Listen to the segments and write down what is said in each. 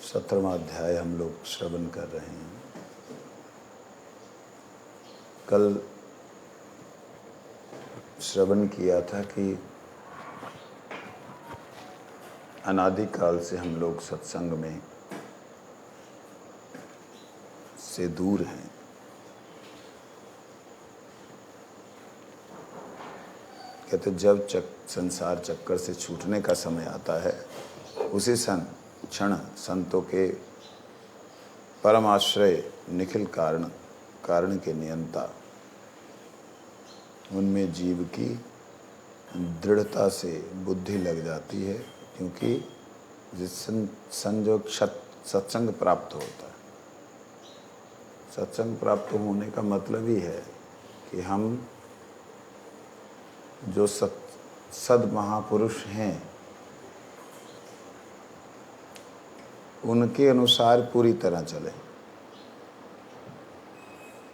17वां अध्याय हम लोग श्रवण कर रहे हैं। कल श्रवण किया था कि अनादिकाल से हम लोग सत्संग में से दूर हैं। कहते जब संसार चक्कर से छूटने का समय आता है उसी क्षण संतों के परम आश्रय निखिल कारण के नियंता उनमें जीव की दृढ़ता से बुद्धि लग जाती है, क्योंकि जिस संजोग सत्संग प्राप्त होता है। सत्संग प्राप्त होने का मतलब ही है कि हम जो सद महापुरुष हैं उनके अनुसार पूरी तरह चलें।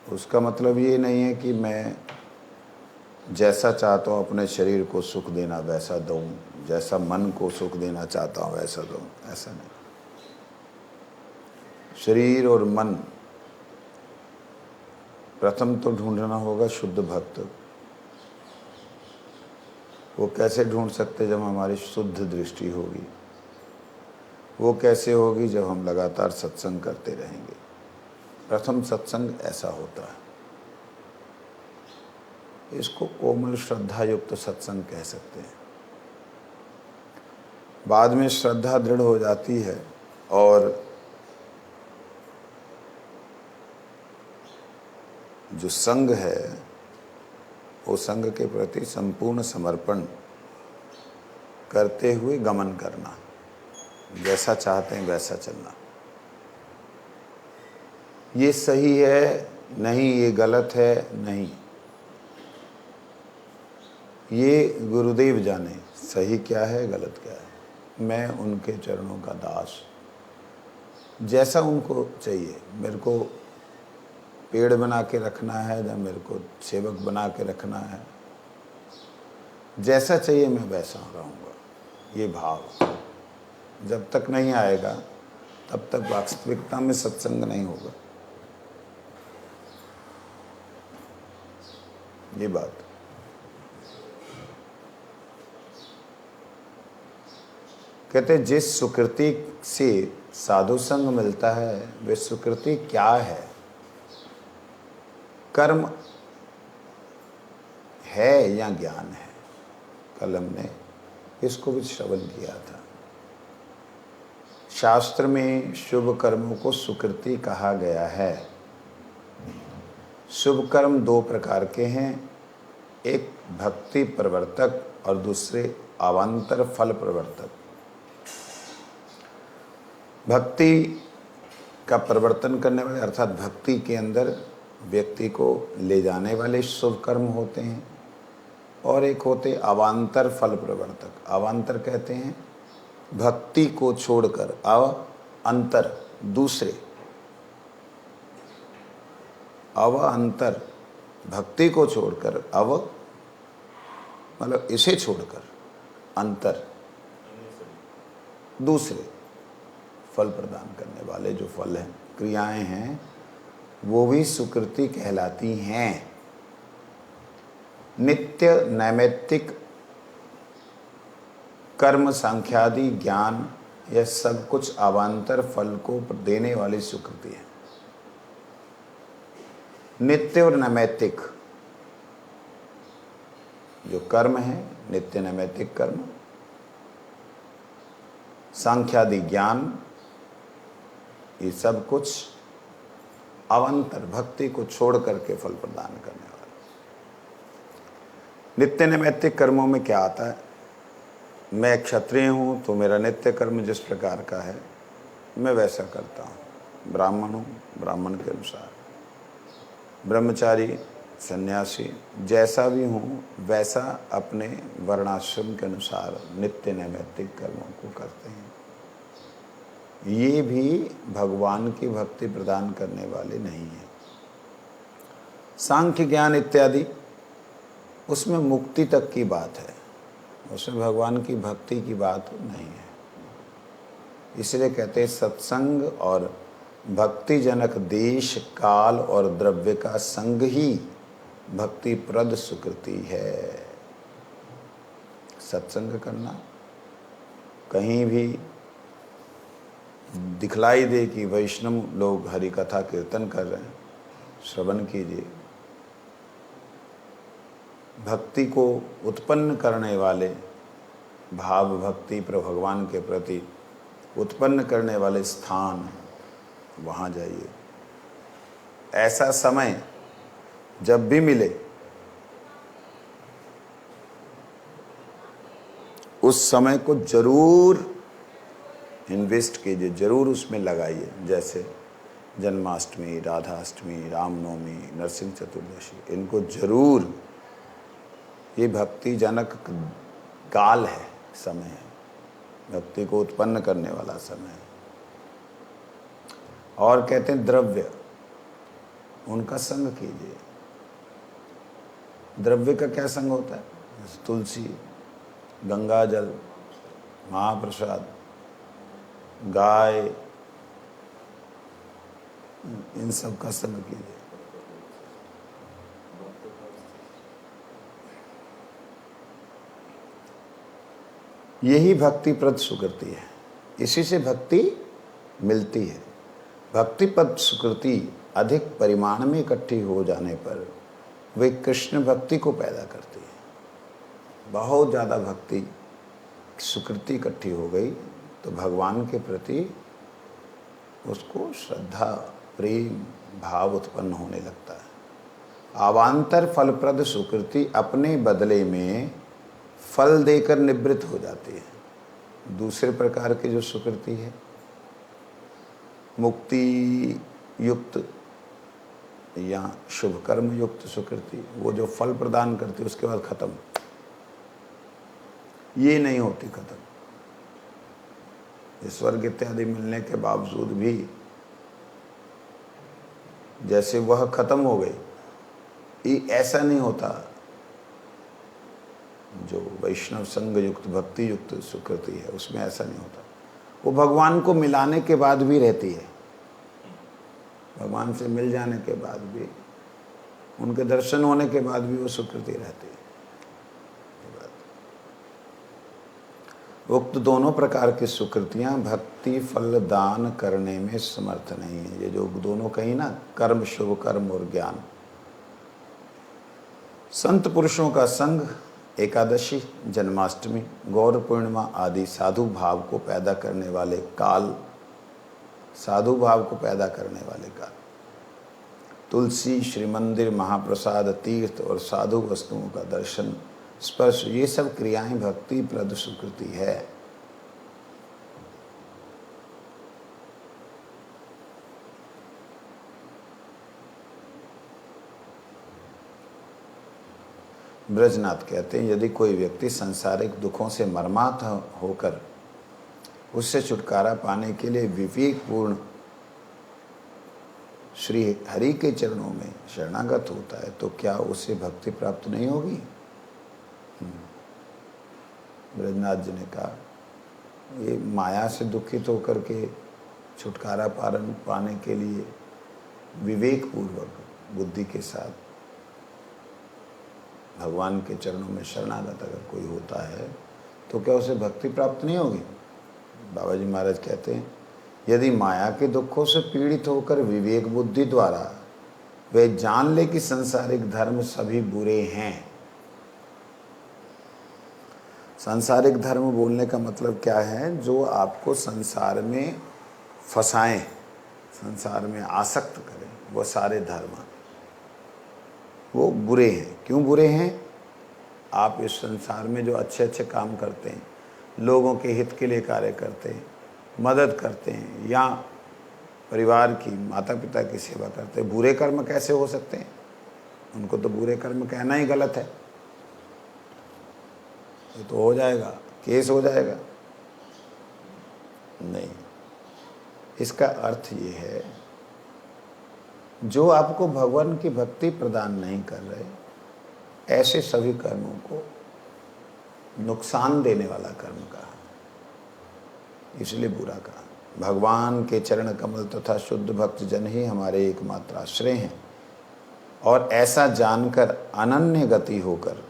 उसका मतलब ये नहीं है कि मैं जैसा चाहता हूँ अपने शरीर को सुख देना वैसा दूँ, जैसा मन को सुख देना चाहता हूँ वैसा दूँ, ऐसा नहीं। शरीर और मन प्रथम तो ढूंढना होगा शुद्ध भक्त। वो कैसे ढूंढ सकते जब हमारी शुद्ध दृष्टि होगी? वो कैसे होगी जब हम लगातार सत्संग करते रहेंगे। प्रथम सत्संग ऐसा होता है। इसको कोमल श्रद्धा युक्त सत्संग कह सकते हैं। बाद में श्रद्धा दृढ़ हो जाती है और जो संग है वो संग के प्रति संपूर्ण समर्पण करते हुए गमन करना, जैसा चाहते हैं वैसा चलना। ये सही है नहीं, ये गलत है नहीं, ये गुरुदेव जाने सही क्या है गलत क्या है। मैं उनके चरणों का दास, जैसा उनको चाहिए। मेरे को पेड़ बना के रखना है या मेरे को सेवक बना के रखना है, जैसा चाहिए मैं वैसा रहूँगा। ये भाव जब तक नहीं आएगा तब तक वास्तविकता में सत्संग नहीं होगा। ये बात कहते जिस सुकृति से साधु संग मिलता है वे सुकृति क्या है? कर्म है या ज्ञान है? कल हमने इसको भी श्रवण किया था। शास्त्र में शुभ कर्मों को सुकृति कहा गया है। शुभ कर्म दो प्रकार के हैं, एक भक्ति प्रवर्तक और दूसरे अवान्तर फल प्रवर्तक। भक्ति का प्रवर्तन करने वाले अर्थात भक्ति के अंदर व्यक्ति को ले जाने वाले शुभ कर्म होते हैं, और एक होते अवान्तर फल प्रवर्तक। अवान्तर कहते हैं भक्ति को छोड़कर, अंतर दूसरे, अंतर भक्ति को छोड़कर, मतलब इसे छोड़कर, अंतर दूसरे फल प्रदान करने वाले जो फल हैं, क्रियाएं हैं, वो भी सुकृति कहलाती हैं। नित्य नैमित्तिक कर्म सांख्यादि ज्ञान यह सब कुछ अवान्तर फल को देने वाली सुकृति है। नित्य और नैमित्तिक जो कर्म है, नित्य नैमित्तिक कर्म, सांख्यादि ज्ञान, ये सब कुछ अवान्तर भक्ति को छोड़ करके फल प्रदान करने वाला। नित्य नैमित्तिक कर्मों में क्या आता है? मैं क्षत्रिय हूँ तो मेरा नित्य कर्म जिस प्रकार का है मैं वैसा करता हूँ। ब्राह्मण हूँ, ब्राह्मण के अनुसार। ब्रह्मचारी, सन्यासी, जैसा भी हूँ वैसा अपने वर्णाश्रम के अनुसार नित्य नैमित्तिक कर्मों को करते हैं। ये भी भगवान की भक्ति प्रदान करने वाले नहीं हैं। सांख्य ज्ञान इत्यादि उसमें मुक्ति तक की बात है, उसमें भगवान की भक्ति की बात नहीं है। इसलिए कहते हैं सत्संग और भक्ति जनक देश काल और द्रव्य का संग ही भक्ति प्रद सुकृति है। सत्संग करना, कहीं भी दिखलाई दे कि वैष्णव लोग हरि कथा कीर्तन कर रहे हैं, श्रवण कीजिए। भक्ति को उत्पन्न करने वाले, भाव भक्ति पर भगवान के प्रति उत्पन्न करने वाले स्थान, वहाँ जाइए। ऐसा समय जब भी मिले उस समय को जरूर इन्वेस्ट कीजिए, जरूर उसमें लगाइए। जैसे जन्माष्टमी, राधाष्टमी, रामनवमी, नरसिंह चतुर्दशी, इनको जरूर, ये भक्ति जनक काल है, समय है, भक्ति को उत्पन्न करने वाला समय है। और कहते हैं द्रव्य, उनका संग कीजिए। द्रव्य का क्या संग होता है? तुलसी, गंगा जल, महाप्रसाद, गाय, इन सब का संग कीजिए। यही भक्ति प्रद सुकृति है, इसी से भक्ति मिलती है। भक्ति पद सुकृति अधिक परिमाण में इकट्ठी हो जाने पर वे कृष्ण भक्ति को पैदा करती है। बहुत ज़्यादा भक्ति सुकृति इकट्ठी हो गई तो भगवान के प्रति उसको श्रद्धा, प्रेम, भाव उत्पन्न होने लगता है। अवान्तर फलप्रद सुकृति अपने बदले में फल देकर निवृत्त हो जाती है। दूसरे प्रकार की जो सुकृति है, मुक्ति युक्त या शुभ कर्म युक्त सुकृति, वो जो फल प्रदान करती है उसके बाद खत्म, ये नहीं होती खत्म। स्वर्ग इत्यादि मिलने के बावजूद भी जैसे वह खत्म हो गई, ये ऐसा नहीं होता। जो वैष्णव संग युक्त भक्ति युक्त सुकृति है उसमें ऐसा नहीं होता, वो भगवान को मिलाने के बाद भी रहती है। भगवान से मिल जाने के बाद भी, उनके दर्शन होने के बाद भी वो सुकृति रहती है। उक्त दोनों प्रकार की सुकृतियां भक्ति फल दान करने में समर्थ नहीं है। ये जो दोनों कही ना, कर्म, शुभ कर्म और ज्ञान। संत पुरुषों का संग, एकादशी, जन्माष्टमी, गौर पूर्णिमा आदि साधु भाव को पैदा करने वाले काल, साधु भाव को पैदा करने वाले काल, तुलसी, श्री मंदिर, महाप्रसाद, तीर्थ और साधु वस्तुओं का दर्शन, स्पर्श, ये सब क्रियाएं भक्ति प्रद सुकृति है। ब्रजनाथ कहते हैं, यदि कोई व्यक्ति सांसारिक दुखों से मर्माहत होकर उससे छुटकारा पाने के लिए विवेकपूर्ण श्री हरि के चरणों में शरणागत होता है तो क्या उसे भक्ति प्राप्त नहीं होगी? ब्रजनाथ जी ने कहा, ये माया से दुखित होकर के छुटकारा पाने के लिए विवेक पूर्वक बुद्धि के साथ भगवान के चरणों में शरणागत अगर कोई होता है तो क्या उसे भक्ति प्राप्त नहीं होगी? बाबा जी महाराज कहते हैं, यदि माया के दुखों से पीड़ित होकर विवेक बुद्धि द्वारा वे जान ले कि सांसारिक धर्म सभी बुरे हैं। सांसारिक धर्म बोलने का मतलब क्या है? जो आपको संसार में फंसाएं, संसार में आसक्त करें, वो सारे धर्म वो बुरे हैं। क्यों बुरे हैं? आप इस संसार में जो अच्छे अच्छे काम करते हैं, लोगों के हित के लिए कार्य करते हैं, मदद करते हैं, या परिवार की, माता पिता की सेवा करते हैं, बुरे कर्म कैसे हो सकते हैं? उनको तो बुरे कर्म कहना ही गलत है। ये तो हो जाएगा, केस हो जाएगा। नहीं, इसका अर्थ ये है, जो आपको भगवान की भक्ति प्रदान नहीं कर रहे, ऐसे सभी कर्मों को नुकसान देने वाला कर्म कहा। इसलिए बुरा कहा। भगवान के चरण कमल तथा शुद्ध भक्त जन ही हमारे एकमात्र आश्रय हैं, और ऐसा जानकर अनन्य गति होकर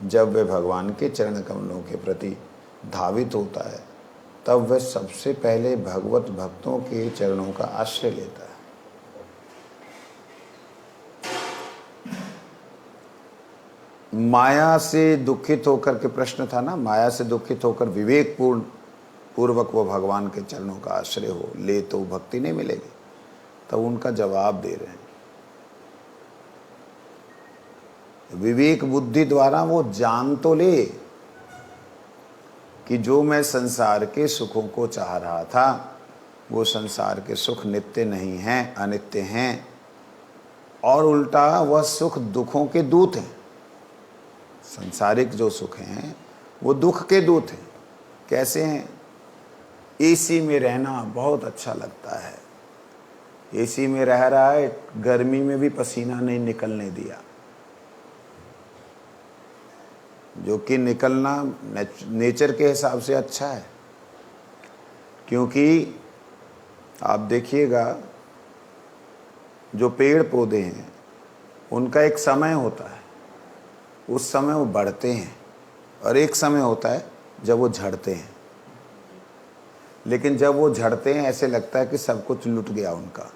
जब वह भगवान के चरण कमलों के प्रति धावित होता है, तब वह सबसे पहले भगवत भक्तों के चरणों का आश्रय लेता है। माया से दुखित होकर के प्रश्न था ना, माया से दुखित होकर विवेक पूर्वक वो भगवान के चरणों का आश्रय हो ले तो भक्ति नहीं मिलेगी। तब उनका जवाब दे रहे हैं, विवेक बुद्धि द्वारा वो जान तो ले कि जो मैं संसार के सुखों को चाह रहा था, वो संसार के सुख नित्य नहीं हैं, अनित्य हैं, और उल्टा वह सुख दुखों के दूत हैं। संसारिक जो सुख हैं वो दुख के दूत हैं। कैसे हैं? एसी में रहना बहुत अच्छा लगता है, एसी में रह रहा है, गर्मी में भी पसीना नहीं निकलने दिया, जो कि निकलना नेचर के हिसाब से अच्छा है। क्योंकि आप देखिएगा, जो पेड़ पौधे हैं उनका एक समय होता है, उस समय वो बढ़ते हैं, और एक समय होता है जब वो झड़ते हैं। लेकिन जब वो झड़ते हैं ऐसे लगता है कि सब कुछ लुट गया उनका,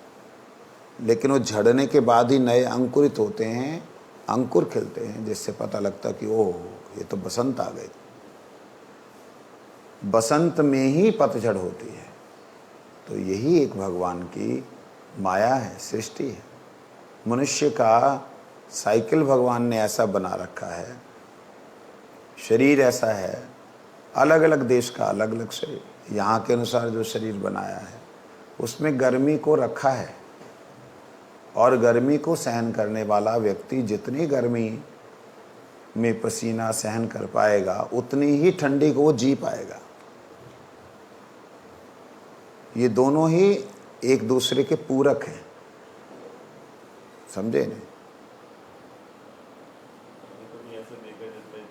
लेकिन वो झड़ने के बाद ही नए अंकुरित होते हैं, अंकुर खिलते हैं, जिससे पता लगता है कि ओह, ये तो बसंत आ गई। बसंत में ही पतझड़ होती है। तो यही एक भगवान की माया है, सृष्टि है। मनुष्य का साइकिल भगवान ने ऐसा बना रखा है, शरीर ऐसा है, अलग अलग देश का अलग अलग शरीर, यहाँ के अनुसार जो शरीर बनाया है उसमें गर्मी को रखा है, और गर्मी को सहन करने वाला व्यक्ति जितनी गर्मी में पसीना सहन कर पाएगा उतनी ही ठंडी को वो जी पाएगा। ये दोनों ही एक दूसरे के पूरक हैं, समझे नहीं? ऐसा देखा जाता है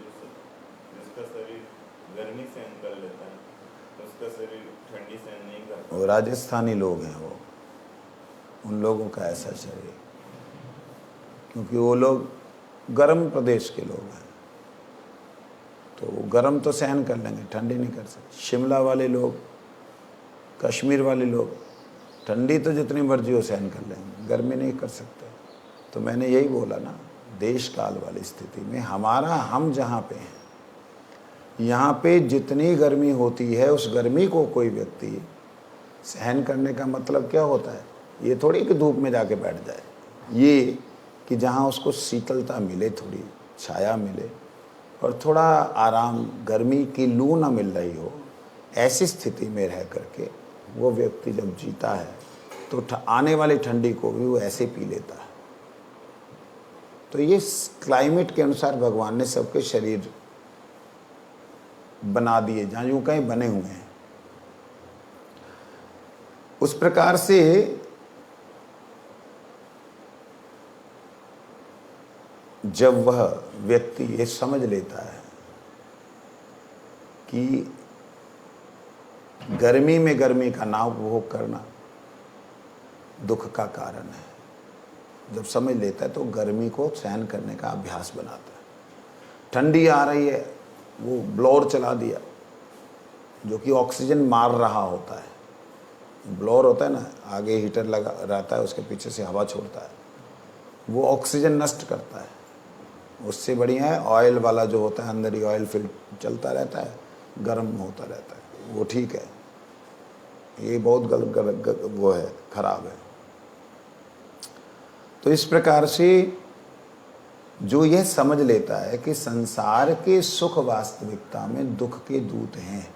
जिसका शरीर गर्मी सहन कर लेता है, उसका शरीर ठंडी सहन नहीं करता। वो राजस्थानी लोग हैं, वो उन लोगों का ऐसा शरीर, क्योंकि वो लोग गर्म प्रदेश के लोग हैं, तो वो गर्म तो सहन कर लेंगे, ठंडी नहीं कर सकते। शिमला वाले लोग, कश्मीर वाले लोग ठंडी तो जितनी मर्जी हो सहन कर लेंगे, गर्मी नहीं कर सकते। तो मैंने यही बोला ना, देश काल वाली स्थिति में हम जहाँ पे हैं, यहाँ पे जितनी गर्मी होती है उस गर्मी को कोई व्यक्ति सहन करने का मतलब क्या होता है? ये थोड़ी कि धूप में जाके बैठ जाए, ये कि जहाँ उसको शीतलता मिले, थोड़ी छाया मिले, और थोड़ा आराम, गर्मी की लू ना मिल रही हो, ऐसी स्थिति में रह करके वो व्यक्ति जब जीता है तो आने वाली ठंडी को भी वो ऐसे पी लेता है। तो ये क्लाइमेट के अनुसार भगवान ने सबके शरीर बना दिए, जहाँ यूँ कहीं बने हुए हैं। उस प्रकार से जब वह व्यक्ति ये समझ लेता है कि गर्मी में गर्मी का ना उपभोग करना दुख का कारण है, जब समझ लेता है तो गर्मी को सहन करने का अभ्यास बनाता है। ठंडी आ रही है, वो ब्लोअर चला दिया, जो कि ऑक्सीजन मार रहा होता है। ब्लोअर होता है ना, आगे हीटर लगा रहता है, उसके पीछे से हवा छोड़ता है, वो ऑक्सीजन नष्ट करता है। उससे बढ़िया है ऑयल वाला जो होता है, अंदर ही ऑयल फिल चलता रहता है, गर्म होता रहता है, वो ठीक है। ये बहुत वो है, खराब है। तो इस प्रकार से जो यह समझ लेता है कि संसार के सुख वास्तविकता में दुख के दूत हैं,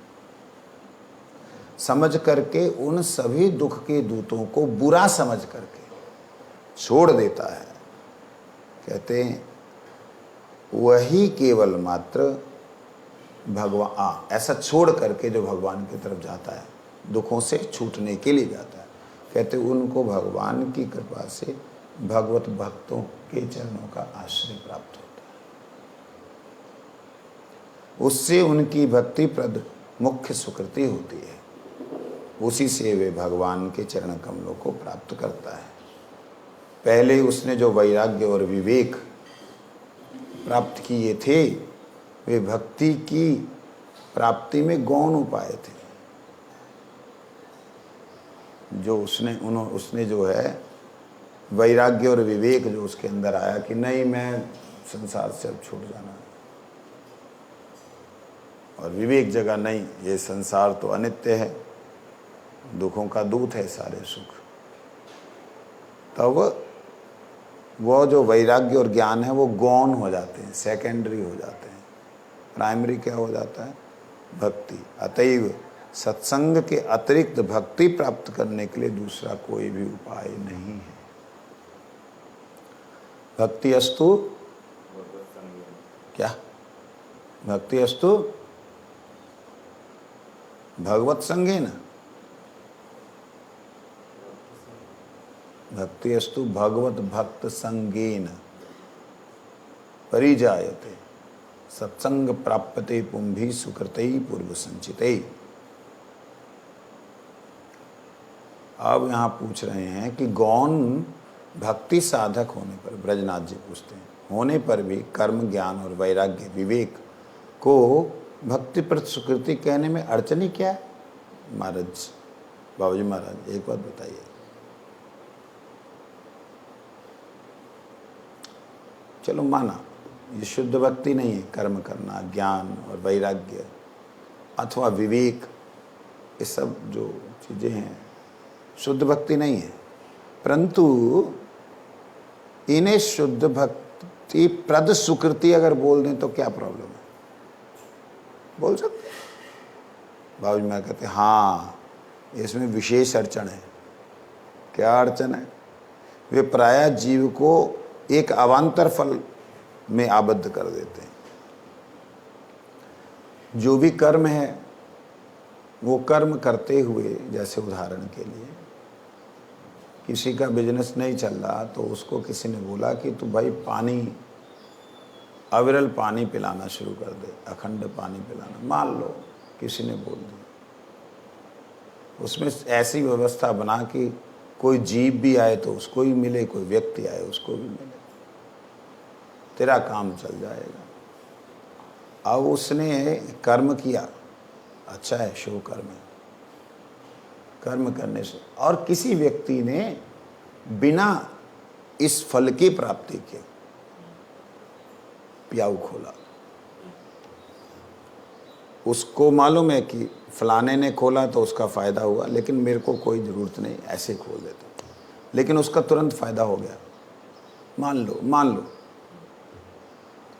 समझ करके उन सभी दुख के दूतों को बुरा समझ करके छोड़ देता है। कहते हैं वही केवल मात्र भगवान, ऐसा छोड़ करके जो भगवान की तरफ जाता है, दुखों से छूटने के लिए जाता है, कहते उनको भगवान की कृपा से भगवत भक्तों के चरणों का आश्रय प्राप्त होता है। उससे उनकी भक्ति प्रद मुख्य सुकृति होती है, उसी से वे भगवान के चरण कमलों को प्राप्त करता है। पहले उसने जो वैराग्य और विवेक प्राप्त किए थे वे भक्ति की प्राप्ति में गौण उपाय थे। जो उसने जो है वैराग्य और विवेक जो उसके अंदर आया कि नहीं, मैं संसार से अब छूट जाना है, और विवेक जगह नहीं, ये संसार तो अनित्य है, दुखों का दूत है सारे सुख, तब वो जो वैराग्य और ज्ञान है वो गौण हो जाते हैं, सेकेंडरी हो जाते हैं। प्राइमरी क्या हो जाता है? भक्ति। अतएव सत्संग के अतिरिक्त भक्ति प्राप्त करने के लिए दूसरा कोई भी उपाय नहीं है। भक्ति अस्तु क्या? भक्ति अस्तु भगवत संगेन, भक्ति अस्तु भगवत भक्त संगेन परिजायते सत्संग प्राप्यते पुंभी सुकृतई पूर्व संचिते। अब यहाँ पूछ रहे हैं कि गौण भक्ति साधक होने पर, ब्रजनाथ जी पूछते हैं, होने पर भी कर्म ज्ञान और वैराग्य विवेक को भक्ति प्रति सुकृति कहने में अड़चनी क्या है? महाराज, बाबूजी महाराज एक बात बताइए। चलो माना ये शुद्ध भक्ति नहीं है, कर्म करना, ज्ञान और वैराग्य अथवा विवेक, ये सब जो चीज़ें हैं शुद्ध भक्ति नहीं है, परंतु इन्हें शुद्ध भक्ति प्रद सुकृति अगर बोल दें तो क्या प्रॉब्लम है? बोल सकते? बाबूजी मैं कहते हाँ, इसमें विशेष अड़चन है। क्या अड़चन है? वे प्रायः जीव को एक अवान्तर फल में आबद्ध कर देते हैं। जो भी कर्म है वो कर्म करते हुए, जैसे उदाहरण के लिए किसी का बिजनेस नहीं चल रहा तो उसको किसी ने बोला कि तू भाई पानी, अविरल पानी पिलाना शुरू कर दे, अखंड पानी पिलाना, मान लो किसी ने बोल दिया, उसमें ऐसी व्यवस्था बना कि कोई जीव भी आए तो उसको ही मिले, कोई व्यक्ति आए उसको भी मिले, तेरा काम चल जाएगा। अब उसने कर्म किया, अच्छा है, शुभ कर्म है, कर्म करने से, और किसी व्यक्ति ने बिना इस फल की प्राप्ति के प्याऊ खोला, उसको मालूम है कि फलाने ने खोला तो उसका फायदा हुआ, लेकिन मेरे को कोई जरूरत नहीं, ऐसे खोल देता, लेकिन उसका तुरंत फायदा हो गया, मान लो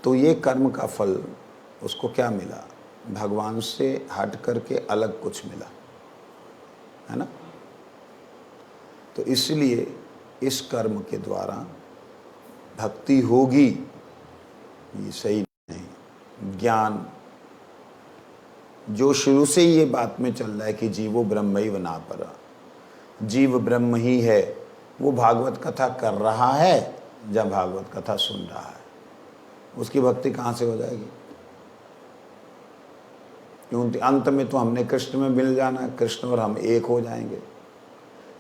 तो ये कर्म का फल उसको क्या मिला? भगवान से हट करके अलग कुछ मिला, है ना? तो इसलिए इस कर्म के द्वारा भक्ति होगी ये सही नहीं। ज्ञान जो शुरू से ही ये बात में चल रहा है कि जीवो ब्रह्म ही ना परा, जीव ब्रह्म ही है, वो भागवत कथा कर रहा है, जब भागवत कथा सुन रहा है, उसकी भक्ति कहाँ से हो जाएगी? क्योंकि अंत में तो हमने कृष्ण में मिल जाना, कृष्ण और हम एक हो जाएंगे।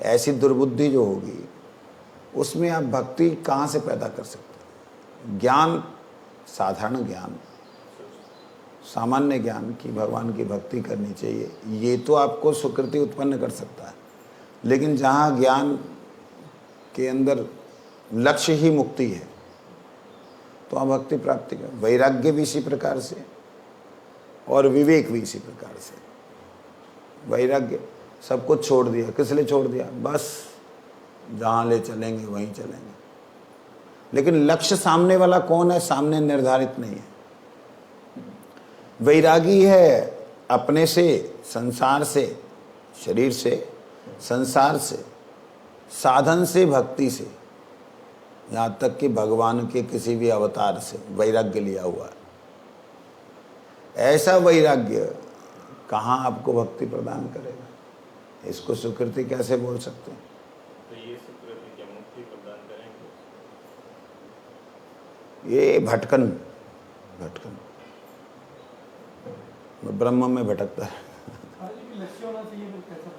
ऐसी दुर्बुद्धि जो होगी उसमें आप भक्ति कहाँ से पैदा कर सकते? ज्ञान, साधारण ज्ञान, सामान्य ज्ञान की भगवान की भक्ति करनी चाहिए, ये तो आपको सुकृति उत्पन्न कर सकता है, लेकिन जहाँ ज्ञान के अंदर लक्ष्य ही मुक्ति है तो आप भक्ति प्राप्ति कर। वैराग्य भी इसी प्रकार से और विवेक भी इसी प्रकार से। वैराग्य सब कुछ छोड़ दिया, किस लिए छोड़ दिया? बस जहाँ ले चलेंगे वहीं चलेंगे, लेकिन लक्ष्य सामने वाला कौन है, सामने निर्धारित नहीं है। वैरागी है अपने से, संसार से, शरीर से, संसार से, साधन से, भक्ति से, यहाँ तक कि भगवान के किसी भी अवतार से वैराग्य लिया हुआ है। ऐसा वैराग्य कहाँ आपको भक्ति प्रदान करेगा? इसको सुकृति कैसे बोल सकते हैं? तो ये सुकृति क्या मुक्ति प्रदान करेंगे? ये भटकन वो ब्रह्म में भटकता है। लक्ष्य होना चाहिए, फिर कैसा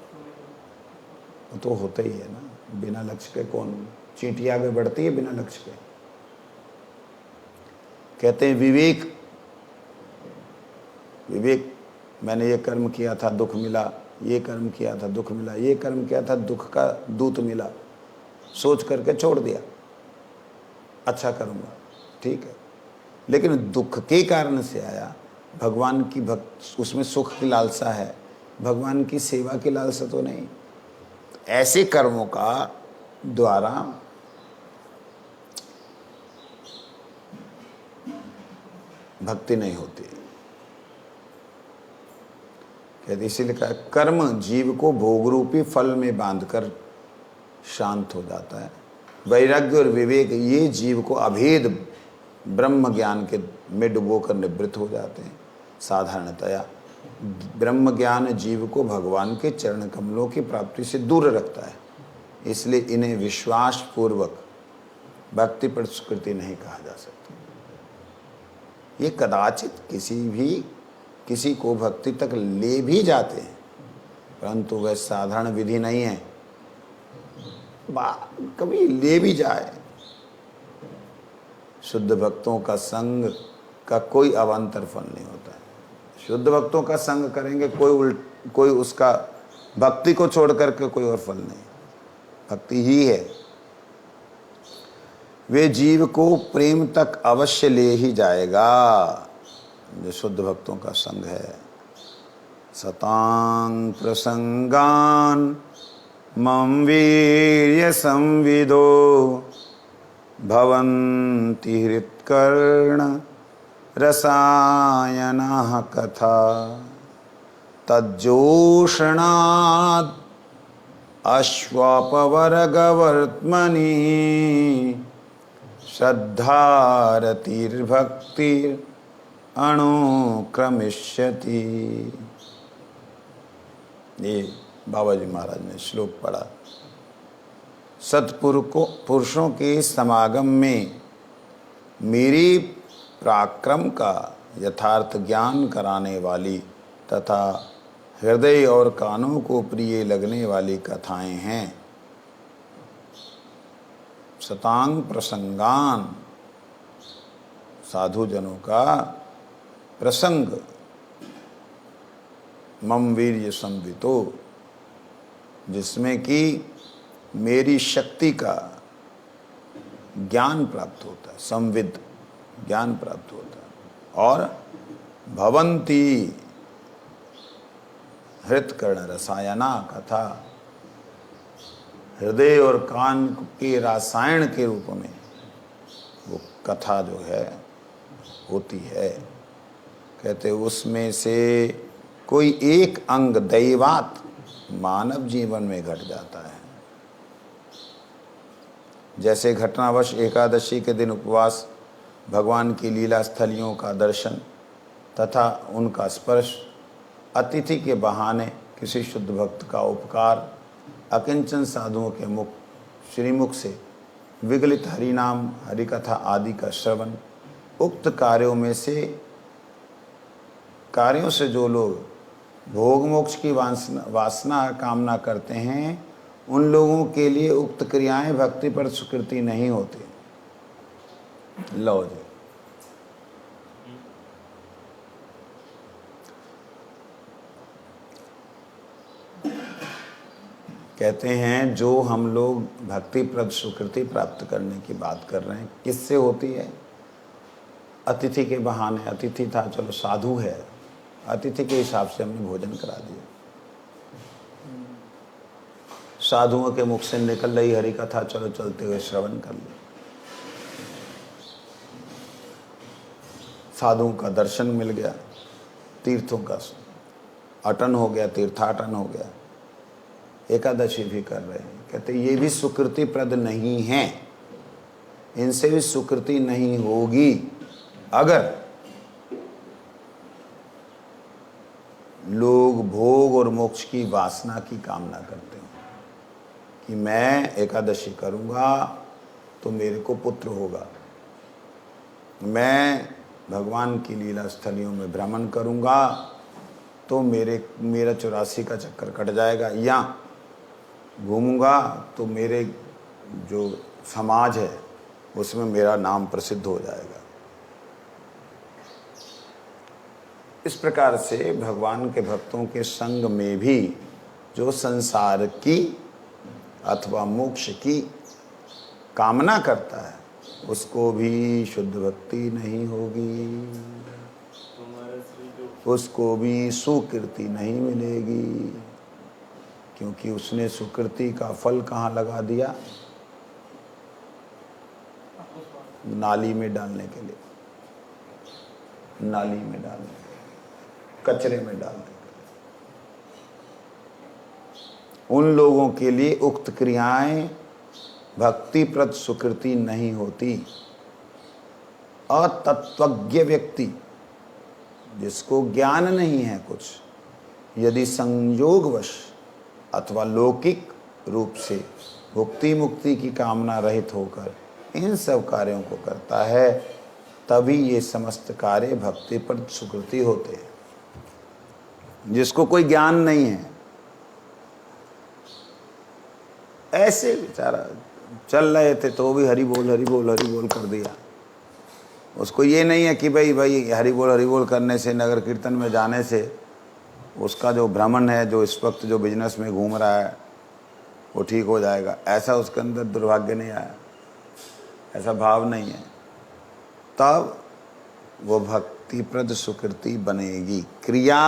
वो तो होता ही है ना, बिना लक्ष्य के कौन चींटी आगे बढ़ती है बिना लक्ष्य के। कहते हैं विवेक, विवेक, मैंने ये कर्म किया था दुख मिला, ये कर्म किया था दुख मिला, ये कर्म किया था दुख का दूत मिला, सोच करके छोड़ दिया, अच्छा करूँगा, ठीक है। लेकिन दुख के कारण से आया, भगवान की भक्त, उसमें सुख की लालसा है, भगवान की सेवा की लालसा तो नहीं। ऐसे कर्मों का द्वारा भक्ति नहीं होती। कहते इसीलिए कहा कर्म जीव को भोगरूपी फल में बांधकर शांत हो जाता है। वैराग्य और विवेक ये जीव को अभेद ब्रह्म ज्ञान के में डुबोकर निवृत्त हो जाते हैं। साधारणतया ब्रह्म ज्ञान जीव को भगवान के चरण कमलों की प्राप्ति से दूर रखता है, इसलिए इन्हें विश्वास पूर्वक भक्ति पर स्वीकृति नहीं कहा जा सकता। ये कदाचित किसी को भक्ति तक ले भी जाते हैं, परंतु वह साधारण विधि नहीं है। कभी ले भी जाए, शुद्ध भक्तों का संग का कोई अवान्तर फल नहीं होता है। शुद्ध भक्तों का संग करेंगे, कोई उसका भक्ति को छोड़ करके कोई और फल नहीं, भक्ति ही है। वे जीव को प्रेम तक अवश्य ले ही जाएगा, जो शुद्ध भक्तों का संग है। सतांग प्रसंगान मम वीर्य संविदो भवन्ति हृत्कर्ण रसायनः कथा तज्जोषणात् अश्वापवर्गवर्त्मनि श्रद्धारतिर्भक्तिर् अनुक्रमिष्यति। ये बाबा जी महाराज ने श्लोक पढ़ा। पुरुषों के समागम में मेरी पराक्रम का यथार्थ ज्ञान कराने वाली तथा हृदय और कानों को प्रिय लगने वाली कथाएं हैं। सतांग प्रसंगान, साधुजनों का प्रसंग, मम वीर्य संवितो, जिसमें कि मेरी शक्ति का ज्ञान प्राप्त होता है, संविद ज्ञान प्राप्त होता है। और भवंती हृत्कर्ण रसायना कथा, हृदय और कान के रसायन के रूप में वो कथा जो है होती है। कहते उसमें से कोई एक अंग दैवात मानव जीवन में घट जाता है। जैसे घटनावश एकादशी के दिन उपवास, भगवान की लीला स्थलियों का दर्शन तथा उनका स्पर्श, अतिथि के बहाने किसी शुद्ध भक्त का उपकार, अकिंचन साधुओं के मुख श्रीमुख से विगलित हरिनाम हरिकथा आदि का श्रवण, उक्त कार्यों से जो लोग भोग मोक्ष की वासना कामना करते हैं, उन लोगों के लिए उक्त क्रियाएं भक्ति पर स्वीकृति नहीं होती। लो जी, कहते हैं जो हम लोग भक्ति प्रद स्वीकृति प्राप्त करने की बात कर रहे हैं, किससे होती है? अतिथि के बहाने। अतिथि था, चलो साधु है, अतिथि के हिसाब से हमने भोजन करा दिया। साधुओं के मुख से निकल रही हरि कथा, चलो चलते हुए श्रवण कर लिया। साधुओं का दर्शन मिल गया, तीर्थों का अटन हो गया, तीर्थाटन हो गया। एकादशी भी कर रहे हैं, कहते ये भी सुकृति प्रद नहीं है, इनसे भी सुकृति नहीं होगी अगर लोग भोग और मोक्ष की वासना की कामना करते हो कि मैं एकादशी करूंगा तो मेरे को पुत्र होगा, मैं भगवान की लीला स्थलियों में भ्रमण करूंगा तो मेरा 84 का चक्कर कट जाएगा, या घूमूंगा तो मेरे जो समाज है उसमें मेरा नाम प्रसिद्ध हो जाएगा। इस प्रकार से भगवान के भक्तों के संग में भी जो संसार की अथवा मोक्ष की कामना करता है उसको भी शुद्ध भक्ति नहीं होगी, हमारा श्री जो उसको भी सुकृति नहीं मिलेगी, क्योंकि उसने सुकृति का फल कहाँ लगा दिया? नाली में डालने के लिए, नाली में डालने के लिए, कचरे में डालने के लिए। उन लोगों के लिए उक्त क्रियाएं भक्तिप्रद सुकृति नहीं होती। अतत्वज्ञ व्यक्ति, जिसको ज्ञान नहीं है कुछ, यदि संयोगवश अथवा लौकिक रूप से भुक्ति मुक्ति की कामना रहित होकर इन सब कार्यों को करता है, तभी ये समस्त कार्य भक्तिप्रद सुकृति होते हैं। जिसको कोई ज्ञान नहीं है, ऐसे बेचारा चल रहे थे तो भी हरि बोल हरि बोल हरि बोल कर दिया। उसको ये नहीं है कि भाई हरि बोल करने से, नगर कीर्तन में जाने से उसका जो भ्रमण है, जो इस वक्त जो बिजनेस में घूम रहा है वो ठीक हो जाएगा। ऐसा उसके अंदर दुर्भाग्य नहीं आया, ऐसा भाव नहीं है, तब वो भक्तिप्रद सुकृति बनेगी। क्रिया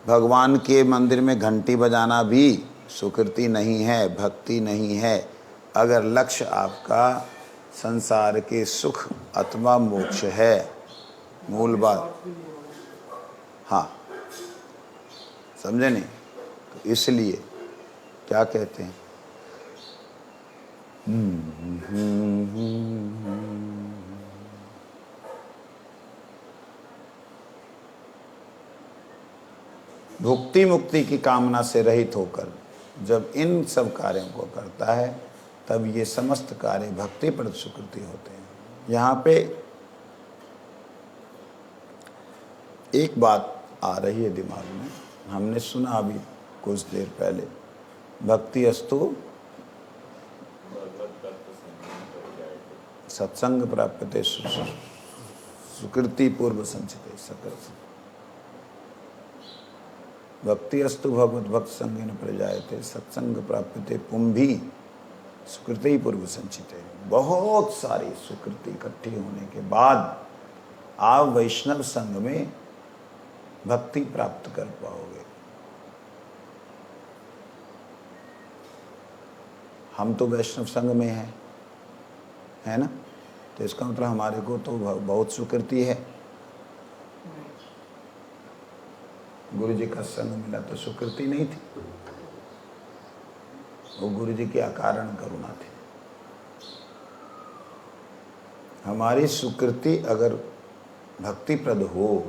भगवान के मंदिर में घंटी बजाना भी सुकृति नहीं है, भक्ति नहीं है। अगर लक्ष्य आपका संसार के सुख अथवा मोक्ष है, मूल बात, हाँ समझे नहीं? तो इसलिए क्या कहते हैं, भुक्ति मुक्ति की कामना से रहित होकर जब इन सब कार्यों को करता है, तब ये समस्त कार्य भक्ति पर सुकृति होते हैं। यहाँ पे एक बात आ रही है दिमाग में, हमने सुना अभी कुछ देर पहले, भक्ति अस्तु सत्संग प्राप्यते सुकृति पूर्व संचिते सकल। भक्ति अस्तु भगवत भक्त संगेन प्रजायते सत्संग प्राप्यते पुंभी सुकृति पूर्व संचिते। बहुत सारी सुकृति इकट्ठी होने के बाद आप वैष्णव संघ में भक्ति प्राप्त कर पाओगे। हम तो वैष्णव संघ में हैं, है ना? तो इसका मतलब हमारे को तो बहुत सुकृति है। गुरु जी का संग मिला तो सुकृति नहीं थी, वो गुरु जी की अकारण करुणा थी। हमारी सुकृति अगर भक्तिप्रद हो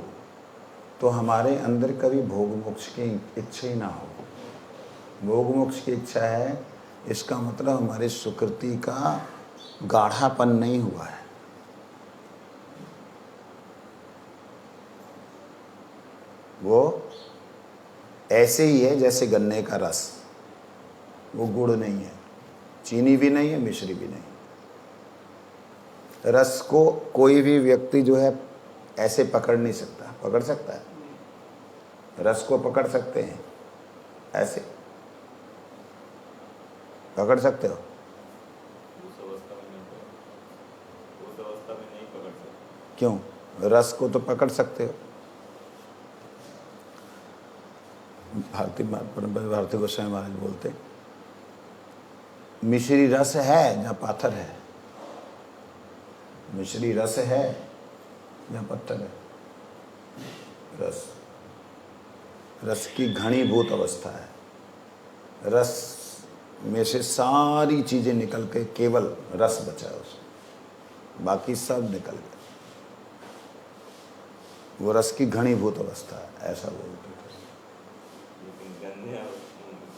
तो हमारे अंदर कभी भोग मोक्ष की इच्छा ही ना हो। भोग मोक्ष की इच्छा है, इसका मतलब हमारी सुकृति का गाढ़ापन नहीं हुआ है। वो ऐसे ही है जैसे गन्ने का रस, वो गुड़ नहीं है, चीनी भी नहीं है, मिश्री भी नहीं। रस को कोई भी व्यक्ति जो है ऐसे पकड़ नहीं सकता। पकड़ सकता है? रस को पकड़ सकते हैं ऐसे? पकड़ सकते हो? उस अवस्था में नहीं पकड़ सकते। क्यों? रस को तो पकड़ सकते हो। भारती गोस्वामी महाराज बोलते, मिश्री रस है जहाँ पाथर है, मिश्री रस है जहाँ पत्थर है। रस की घनीभूत अवस्था है। रस में से सारी चीजें निकल के केवल रस बचा है उसमें, बाकी सब निकल गया। वो रस की घनीभूत अवस्था है, ऐसा बोलते थे। लेकिन गन्ने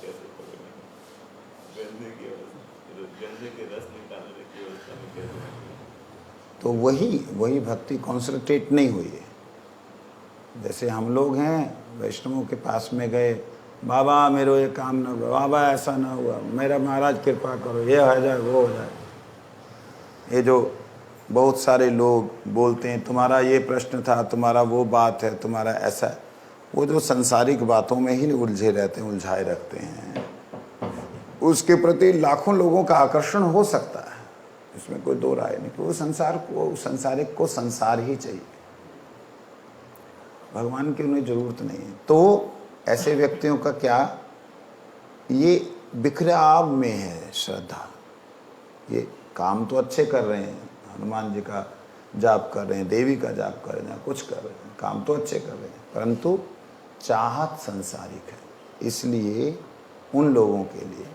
कैसे पकड़ेंगे? गन्ने के रस निकालने की अवस्था में कैसे? तो वही भक्ति कॉन्संट्रेट नहीं हुई है। जैसे हम लोग हैं, वैष्णवों के पास में गए, बाबा मेरे ये काम ना हुआ, बाबा ऐसा ना हुआ, मेरा महाराज कृपा करो, ये हो जाए वो हो जाए। ये जो बहुत सारे लोग बोलते हैं तुम्हारा ये प्रश्न था, तुम्हारा वो बात है, तुम्हारा ऐसा है, वो जो संसारिक बातों में ही उलझे रहते हैं, उलझाए रखते हैं। उसके प्रति लाखों लोगों का आकर्षण हो सकता है, इसमें कोई दो राय नहीं, वो संसारिक को संसार ही चाहिए, भगवान की उन्हें जरूरत नहीं है। तो ऐसे व्यक्तियों का क्या, ये बिखराव में है श्रद्धा। ये काम तो अच्छे कर रहे हैं, हनुमान जी का जाप कर रहे हैं, देवी का जाप कर रहे हैं, कुछ कर रहे हैं, काम तो अच्छे कर रहे हैं, परंतु चाहत संसारिक है। इसलिए उन लोगों के लिए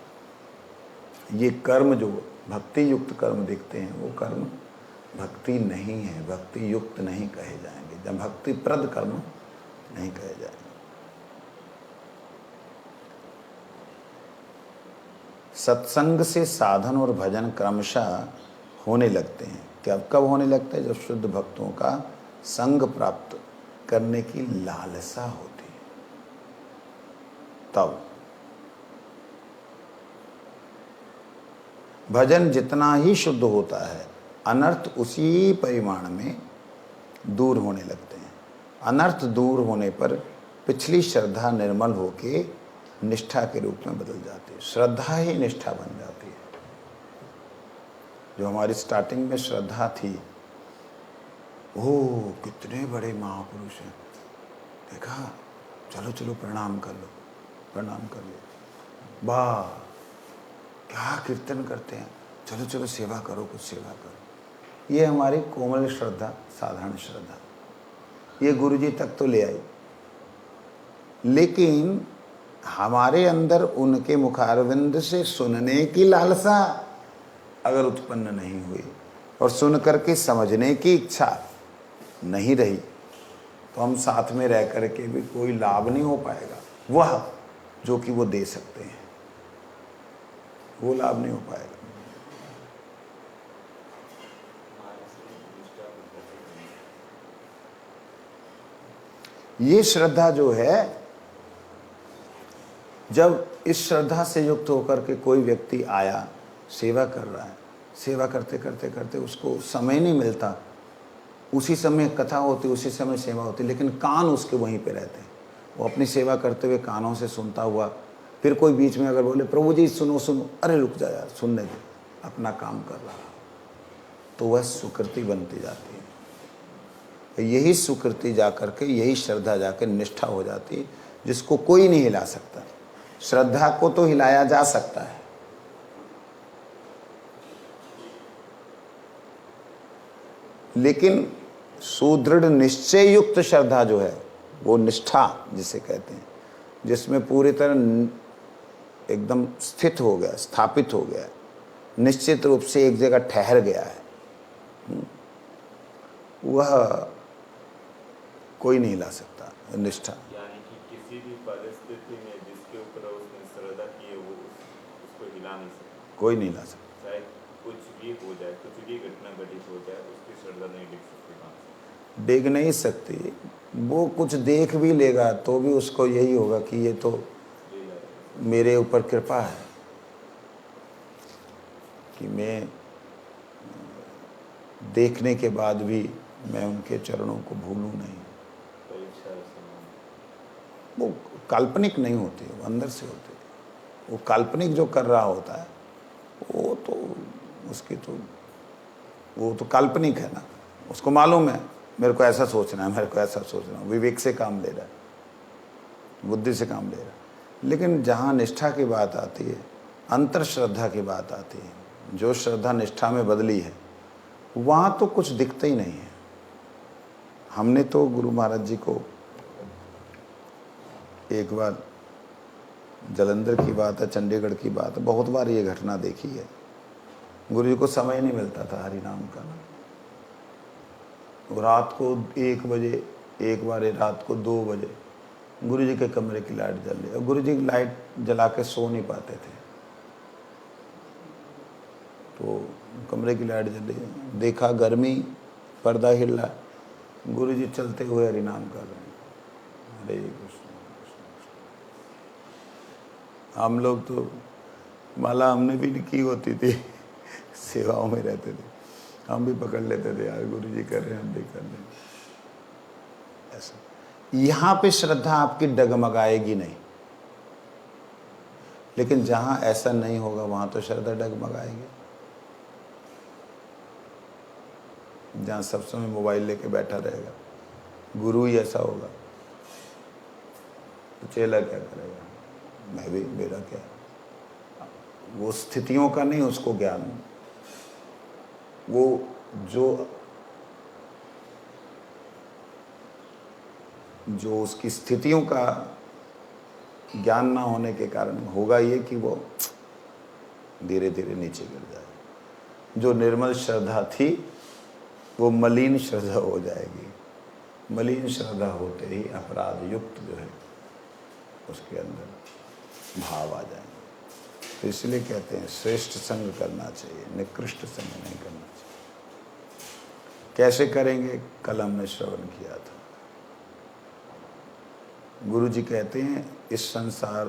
ये कर्म जो भक्ति युक्त कर्म दिखते हैं, वो कर्म भक्ति नहीं है, भक्ति युक्त नहीं कहे जाएंगे, जब भक्ति प्रद कर्म नहीं कहे जाएंगे। सत्संग से साधन और भजन क्रमशः होने लगते हैं। क्या कब होने लगते हैं? जब शुद्ध भक्तों का संग प्राप्त करने की लालसा होती है, तब। भजन जितना ही शुद्ध होता है, अनर्थ उसी परिमाण में दूर होने लगते हैं। अनर्थ दूर होने पर पिछली श्रद्धा निर्मल होके निष्ठा के रूप में बदल जाती है। श्रद्धा ही निष्ठा बन जाती है। जो हमारी स्टार्टिंग में श्रद्धा थी, ओह कितने बड़े महापुरुष हैं, देखा, चलो चलो प्रणाम कर लो, प्रणाम कर लो, वाह क्या कीर्तन करते हैं, चलो चलो सेवा करो, कुछ सेवा करो। ये हमारी कोमल श्रद्धा, साधारण श्रद्धा, ये गुरुजी तक तो ले आई, लेकिन हमारे अंदर उनके मुखारविंद से सुनने की लालसा अगर उत्पन्न नहीं हुई और सुन करके समझने की इच्छा नहीं रही, तो हम साथ में रह करके भी कोई लाभ नहीं हो पाएगा। वह जो कि वो दे सकते हैं, वो लाभ नहीं हो पाएगा। ये श्रद्धा जो है, जब इस श्रद्धा से युक्त होकर के कोई व्यक्ति आया, सेवा कर रहा है, सेवा करते करते करते उसको समय नहीं मिलता, उसी समय कथा होती, उसी समय सेवा होती, लेकिन कान उसके वहीं पे रहते हैं। वो अपनी सेवा करते हुए कानों से सुनता हुआ, फिर कोई बीच में अगर बोले प्रभु जी सुनो सुनो, अरे रुक जा यार, सुनने दे, अपना काम कर रहा, तो वह सुकृति बनती जाती है। यही सुकृति जाकर के, यही श्रद्धा जाकर निष्ठा हो जाती है, जिसको कोई नहीं हिला सकता। श्रद्धा को तो हिलाया जा सकता है, लेकिन सुदृढ़ निश्चय युक्त श्रद्धा जो है, वो निष्ठा जिसे कहते हैं, जिसमें पूरी तरह एकदम स्थित हो गया, स्थापित हो गया, निश्चित रूप से एक जगह ठहर गया है, वह कोई नहीं हिला सकता। निष्ठा यानी कि किसी भी परिस्थिति में जिसके ऊपर उसने श्रद्धा की है, वो उसको हिला नहीं सकता, कोई नहीं हिला सकता। चाहे कुछ भी हो जाए, कुछ भी घटना घटित हो जाए, उसकी श्रद्धा नहीं डिग सकती वहाँ से। डिग नहीं सकती। वो कुछ देख भी लेगा तो भी उसको यही होगा कि ये तो मेरे ऊपर कृपा है कि मैं देखने के बाद भी मैं उनके चरणों को भूलूं नहीं। वो काल्पनिक नहीं होती, वो अंदर से होती है। वो काल्पनिक जो कर रहा होता है, वो तो उसकी तो, वो तो काल्पनिक है ना, उसको मालूम है मेरे को ऐसा सोचना है, मेरे को ऐसा सोचना है, विवेक से काम ले रहा है, बुद्धि से काम ले रहा है। लेकिन जहाँ निष्ठा की बात आती है, अंतर श्रद्धा की बात आती है, जो श्रद्धा निष्ठा में बदली है, वहाँ तो कुछ दिखता ही नहीं है। हमने तो गुरु महाराज जी को एक बार, जलंधर की बात है, चंडीगढ़ की बात है, बहुत बार ये घटना देखी है। गुरु जी को समय नहीं मिलता था हरि नाम का। रात को 1 बजे, एक बार रात को 2 बजे गुरु जी के कमरे की लाइट जल रही, और गुरु जी लाइट जला के सो नहीं पाते थे, तो कमरे की लाइट जल रही, देखा गर्मी, पर्दा हिल रहा, गुरु जी चलते हुए हरि नाम कर रहे हैं, हरे कृष्ण हम लोग तो माला हमने भी नहीं की होती थी, सेवाओं में रहते थे, हम भी पकड़ लेते थे, यार गुरु जी कर रहे हैं हम भी कर लें। ऐसा यहाँ पे श्रद्धा आपकी डगमगाएगी नहीं, लेकिन जहाँ ऐसा नहीं होगा वहाँ तो श्रद्धा डगमगाएगी। जहाँ सब समय मोबाइल लेके बैठा रहेगा, गुरु ही ऐसा होगा तो चेला क्या करेगा? मैं भी, मेरा क्या? वो स्थितियों का नहीं उसको ज्ञान, वो जो उसकी स्थितियों का ज्ञान ना होने के कारण होगा ये कि वो धीरे धीरे नीचे गिर जाए। जो निर्मल श्रद्धा थी वो मलिन श्रद्धा हो जाएगी। मलिन श्रद्धा होते ही अपराध युक्त जो है उसके अंदर भाव आ जाएंगे। तो इसलिए कहते हैं श्रेष्ठ संग करना चाहिए, निकृष्ट संग नहीं करना चाहिए। कैसे करेंगे? कल हमने श्रवण किया था। गुरु जी कहते हैं इस संसार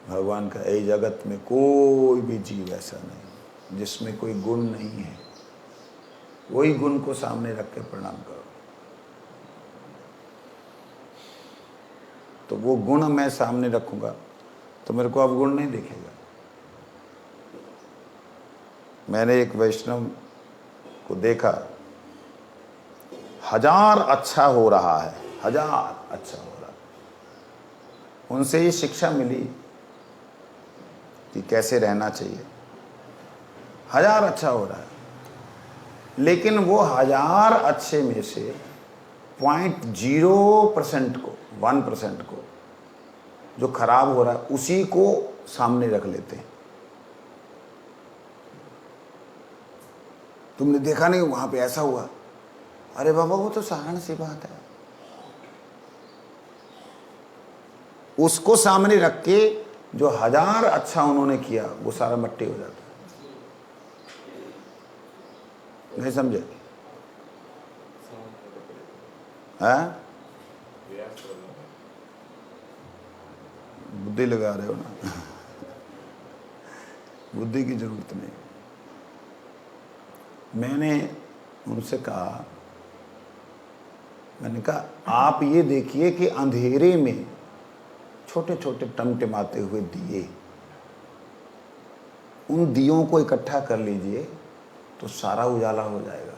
भगवान का जगत में कोई भी जीव ऐसा नहीं जिसमें कोई गुण नहीं है। वही गुण को सामने रख के प्रणाम करो तो वो गुण मैं सामने रखूंगा तो मेरे को अब गुण नहीं दिखेगा। मैंने एक वैष्णव को देखा, 1000 अच्छा हो रहा है, 1000 अच्छा हो रहा है। उनसे ये शिक्षा मिली कि कैसे रहना चाहिए। 1000 अच्छा हो रहा है, लेकिन वो 1000 अच्छे में से 0.0% को, 1% को जो खराब हो रहा है उसी को सामने रख लेते हैं। तुमने देखा नहीं वहां पे ऐसा हुआ? अरे बाबा वो तो साधारण सी बात है। उसको सामने रख के जो 1000 अच्छा उन्होंने किया वो सारा मट्टी हो जाता है। नहीं समझे? हाँ? बुद्धि लगा रहे हो ना? बुद्धि की जरूरत नहीं। मैंने उनसे कहा, मैंने कहा आप ये देखिए कि अंधेरे में छोटे छोटे टमटमाते हुए दिए, उन दियों को इकट्ठा कर लीजिए तो सारा उजाला हो जाएगा।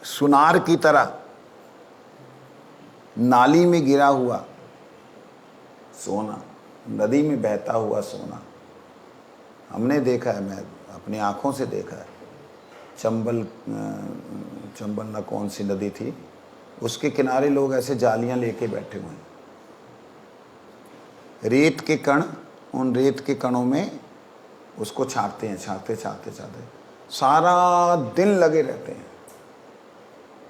सुनार की तरह नाली में गिरा हुआ सोना, नदी में बहता हुआ सोना हमने देखा है, मैं अपनी आंखों से देखा है। चंबल ना कौन सी नदी थी, उसके किनारे लोग ऐसे जालियां लेके बैठे हुए हैं। रेत के कण, उन रेत के कणों में उसको छांटते हैं, छांटते सारा दिन लगे रहते हैं,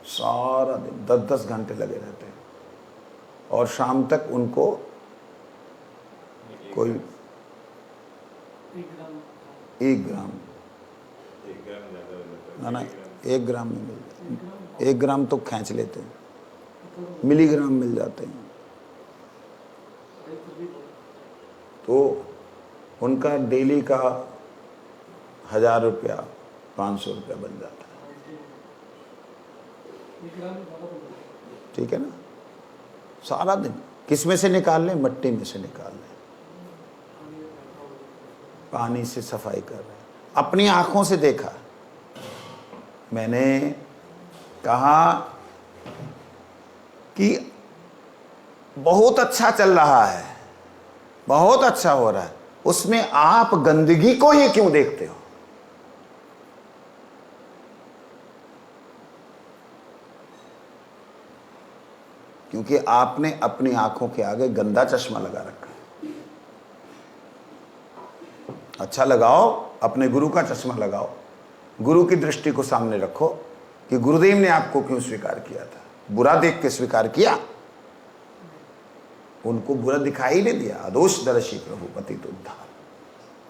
सारा दिन 10-10 घंटे लगे रहते हैं और शाम तक उनको कोई 1 ग्राम ना 1 ग्राम में मिल जाता है। 1 ग्राम तो खींच लेते हैं, मिलीग्राम मिल जाते हैं। तो उनका डेली का 1000 रुपया 500 रुपया बन जाता है। ठीक है ना? सारा दिन किस में से निकाल लें? मट्टी में से निकाल लें, पानी से सफाई कर रहे हैं। अपनी आंखों से देखा। मैंने कहा कि बहुत अच्छा चल रहा है, बहुत अच्छा हो रहा है, उसमें आप गंदगी को ही क्यों देखते हो? क्योंकि आपने अपनी आंखों के आगे गंदा चश्मा लगा रखा है। अच्छा लगाओ, अपने गुरु का चश्मा लगाओ, गुरु की दृष्टि को सामने रखो कि गुरुदेव ने आपको क्यों स्वीकार किया था। बुरा देख के स्वीकार किया? उनको बुरा दिखाई नहीं दिया। अदोष दर्शी प्रभु पतित उद्धार।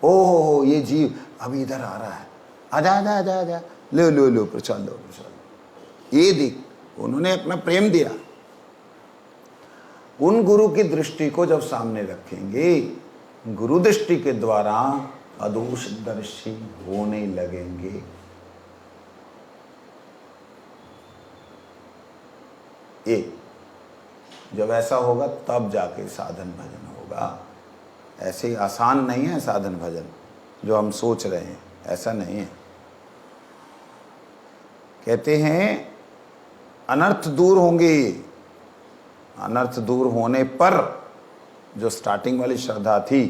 ओहो ये जीव अभी इधर आ रहा है, आजा आजा आजा आजा, लो लो लो प्रसाद लो प्रसाद। ये देख, उन्होंने अपना प्रेम दिया। उन गुरु की दृष्टि को जब सामने रखेंगे, गुरु दृष्टि के द्वारा अदोषदर्शी होने लगेंगे। ये जब ऐसा होगा तब जाके साधन भजन होगा। ऐसे ही आसान नहीं है साधन भजन जो हम सोच रहे हैं, ऐसा नहीं है। कहते हैं अनर्थ दूर होंगे। अनर्थ दूर होने पर जो स्टार्टिंग वाली श्रद्धा थी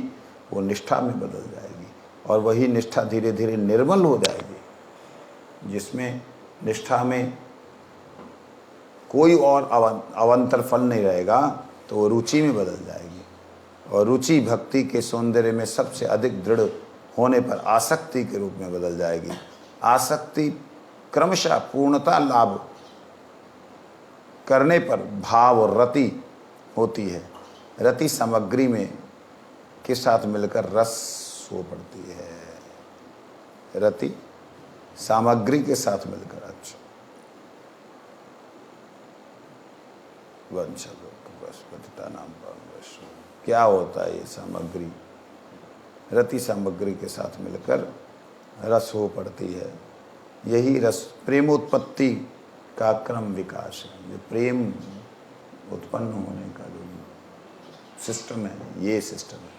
वो निष्ठा में बदल जाएगी, और वही निष्ठा धीरे धीरे निर्मल हो जाएगी, जिसमें निष्ठा में कोई और अवंतर फल नहीं रहेगा, तो वो रुचि में बदल जाएगी, और रुचि भक्ति के सौंदर्य में सबसे अधिक दृढ़ होने पर आसक्ति के रूप में बदल जाएगी। आसक्ति क्रमशः पूर्णता लाभ करने पर भाव और रति होती है। रति सामग्री में के साथ मिलकर रस हो पड़ती है। रति सामग्री के साथ मिलकर, अच्छा वंश नाम क्या होता है ये सामग्री? रति सामग्री के साथ मिलकर रस हो पड़ती है। यही रस प्रेमोत्पत्ति का क्रम विकास है। जो प्रेम उत्पन्न होने का जो सिस्टम है, ये सिस्टम है,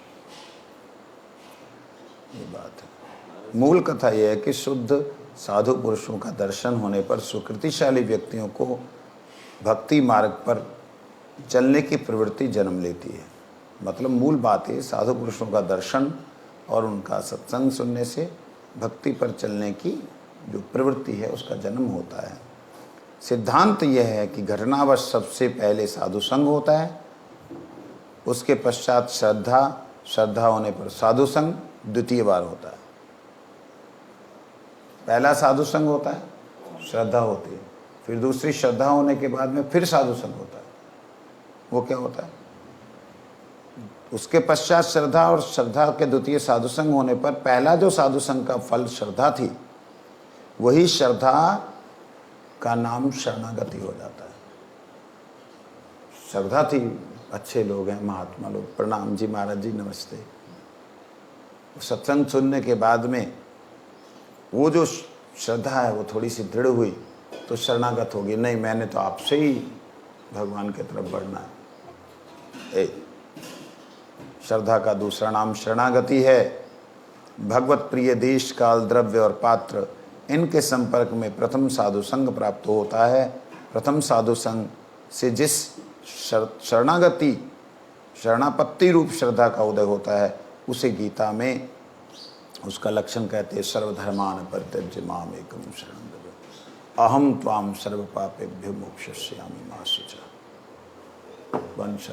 ये बात है। मूल कथा यह है कि शुद्ध साधु पुरुषों का दर्शन होने पर सुकृतिशाली व्यक्तियों को भक्ति मार्ग पर चलने की प्रवृत्ति जन्म लेती है। मतलब मूल बात है, साधु पुरुषों का दर्शन और उनका सत्संग सुनने से भक्ति पर चलने की जो प्रवृत्ति है उसका जन्म होता है। सिद्धांत यह है कि घटनावश सबसे पहले साधु संग होता है, उसके पश्चात श्रद्धा, श्रद्धा होने पर साधु संग द्वितीय बार होता है। पहला साधु संग होता है, श्रद्धा होती है, फिर दूसरी श्रद्धा होने के बाद में फिर साधु संग होता है। वो क्या होता है? उसके पश्चात श्रद्धा, और श्रद्धा के द्वितीय साधु संग होने पर पहला जो साधु संग का फल श्रद्धा थी, वही श्रद्धा का नाम शरणागति हो जाता है। श्रद्धा थी, अच्छे लोग हैं, महात्मा लोग, प्रणाम जी महाराज जी नमस्ते। सत्संग सुनने के बाद में वो जो श्रद्धा है वो थोड़ी सी दृढ़ हुई तो शरणागत होगी, नहीं मैंने तो आपसे ही भगवान की तरफ बढ़ना है। श्रद्धा का दूसरा नाम शरणागति है। भगवत प्रिय देश काल द्रव्य और पात्र, इनके संपर्क में प्रथम साधु संग प्राप्त होता है। प्रथम साधु संग से जिस शरणागति, शरणापत्ति रूप श्रद्धा का उदय होता है, उसे गीता में उसका लक्षण कहते हैं, सर्वधर्मान परित्यज्य माम एकम शरणं व्रज अहम त्वाम सर्व पापेभ्यो मोक्षयिष्यामि मा शुचः। वंश